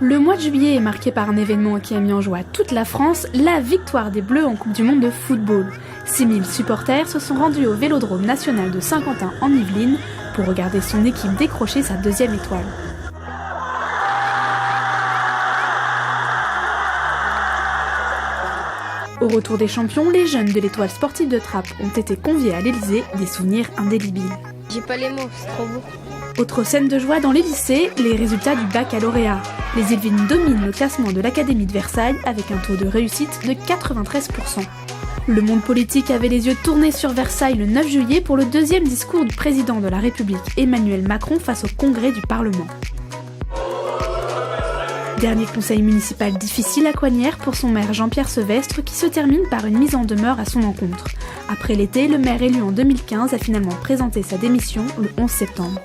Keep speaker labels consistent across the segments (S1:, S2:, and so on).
S1: Le mois de juillet est marqué par un événement qui a mis en joie toute la France, la victoire des Bleus en Coupe du Monde de football. 6000 supporters se sont rendus au Vélodrome national de Saint-Quentin en Yvelines pour regarder son équipe décrocher sa 2e étoile. Au retour des champions, les jeunes de l'étoile sportive de Trappes ont été conviés à l'Élysée, des souvenirs indélébiles.
S2: J'ai pas les mots, c'est trop beau.
S1: Autre scène de joie dans les lycées, les résultats du baccalauréat. Les Yvelines dominent le classement de l'Académie de Versailles avec un taux de réussite de 93%. Le monde politique avait les yeux tournés sur Versailles le 9 juillet pour le 2e discours du président de la République Emmanuel Macron face au Congrès du Parlement. Dernier conseil municipal difficile à Coignières pour son maire Jean-Pierre Sevestre qui se termine par une mise en demeure à son encontre. Après l'été, le maire élu en 2015 a finalement présenté sa démission le 11 septembre.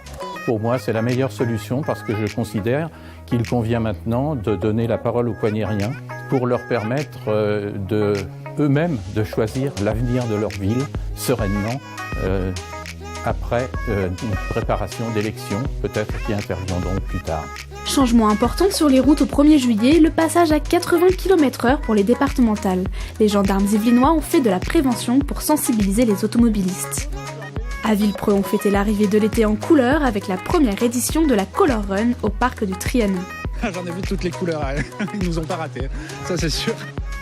S3: Pour moi, c'est la meilleure solution parce que je considère qu'il convient maintenant de donner la parole aux Coignériens pour leur permettre eux-mêmes de choisir l'avenir de leur ville sereinement après une préparation d'élections, peut-être qui interviendront plus tard.
S1: Changement important sur les routes au 1er juillet, le passage à 80 km/h pour les départementales. Les gendarmes yvelinois ont fait de la prévention pour sensibiliser les automobilistes. À Villepreux, on fêtait l'arrivée de l'été en couleur avec la première édition de la Color Run au parc du Trianon.
S4: J'en ai vu toutes les couleurs, ils nous ont pas ratés, ça c'est sûr.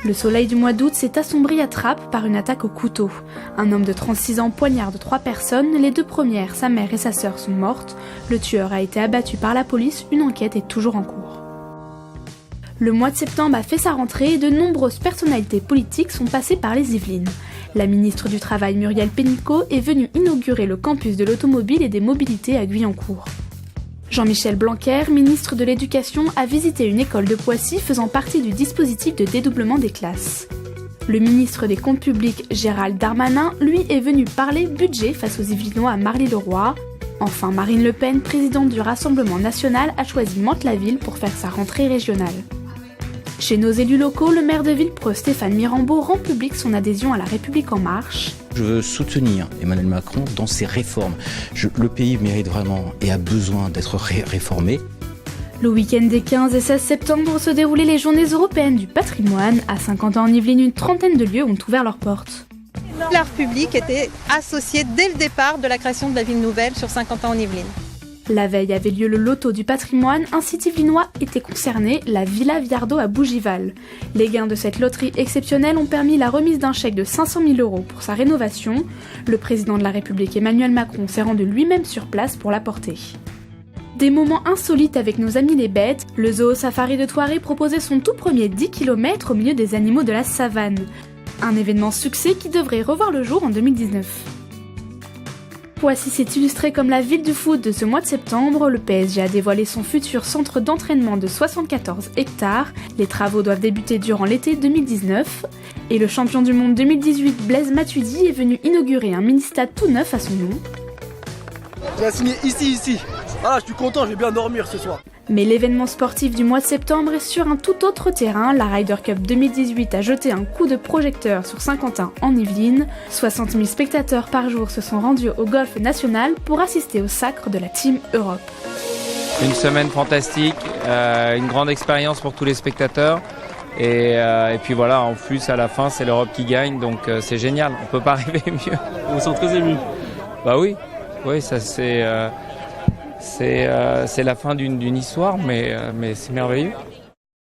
S1: Le soleil du mois d'août s'est assombri à Trappes par une attaque au couteau. Un homme de 36 ans poignarde 3 personnes, les 2 premières, sa mère et sa sœur, sont mortes. Le tueur a été abattu par la police, une enquête est toujours en cours. Le mois de septembre a fait sa rentrée et de nombreuses personnalités politiques sont passées par les Yvelines. La ministre du Travail Muriel Pénicaud est venue inaugurer le campus de l'automobile et des mobilités à Guyancourt. Jean-Michel Blanquer, ministre de l'Éducation, a visité une école de Poissy faisant partie du dispositif de dédoublement des classes. Le ministre des Comptes publics, Gérald Darmanin, lui est venu parler budget face aux Yvelinois à Marly-le-Roi. Enfin, Marine Le Pen, présidente du Rassemblement national, a choisi Mantes-la-Ville pour faire sa rentrée régionale. Chez nos élus locaux, le maire de Villepreux, Stéphane Mirambeau, rend public son adhésion à La République En Marche.
S5: Je veux soutenir Emmanuel Macron dans ses réformes. Le pays mérite vraiment et a besoin d'être réformé.
S1: Le week-end des 15 et 16 septembre se déroulaient les Journées européennes du patrimoine. À Saint-Quentin en Yvelines, une trentaine de lieux ont ouvert leurs portes.
S6: La République était associée dès le départ de la création de la ville nouvelle sur Saint-Quentin en Yvelines.
S1: La veille avait lieu le loto du patrimoine, un site yvelinois était concerné, la Villa Viardot à Bougival. Les gains de cette loterie exceptionnelle ont permis la remise d'un chèque de 500 000 € pour sa rénovation. Le président de la République Emmanuel Macron s'est rendu lui-même sur place pour l'apporter. Des moments insolites avec nos amis les bêtes, le zoo safari de Thoiré proposait son tout premier 10 km au milieu des animaux de la savane. Un événement succès qui devrait revoir le jour en 2019. Poissy s'est illustré comme la ville du foot de ce mois de septembre. Le PSG a dévoilé son futur centre d'entraînement de 74 hectares. Les travaux doivent débuter durant l'été 2019. Et le champion du monde 2018, Blaise Matuidi, est venu inaugurer un mini-stade tout neuf à son nom.
S7: Tu vas signer ici. Ah, je suis content, je vais bien dormir ce soir.
S1: Mais l'événement sportif du mois de septembre est sur un tout autre terrain. La Ryder Cup 2018 a jeté un coup de projecteur sur Saint-Quentin en Yvelines. 60 000 spectateurs par jour se sont rendus au Golf National pour assister au sacre de la Team Europe.
S8: Une semaine fantastique, une grande expérience pour tous les spectateurs. Et puis voilà, en plus à la fin c'est l'Europe qui gagne, donc c'est génial, on peut pas rêver mieux.
S7: On se sent très ému.
S8: Bah oui, ça c'est la fin d'une histoire, mais c'est merveilleux.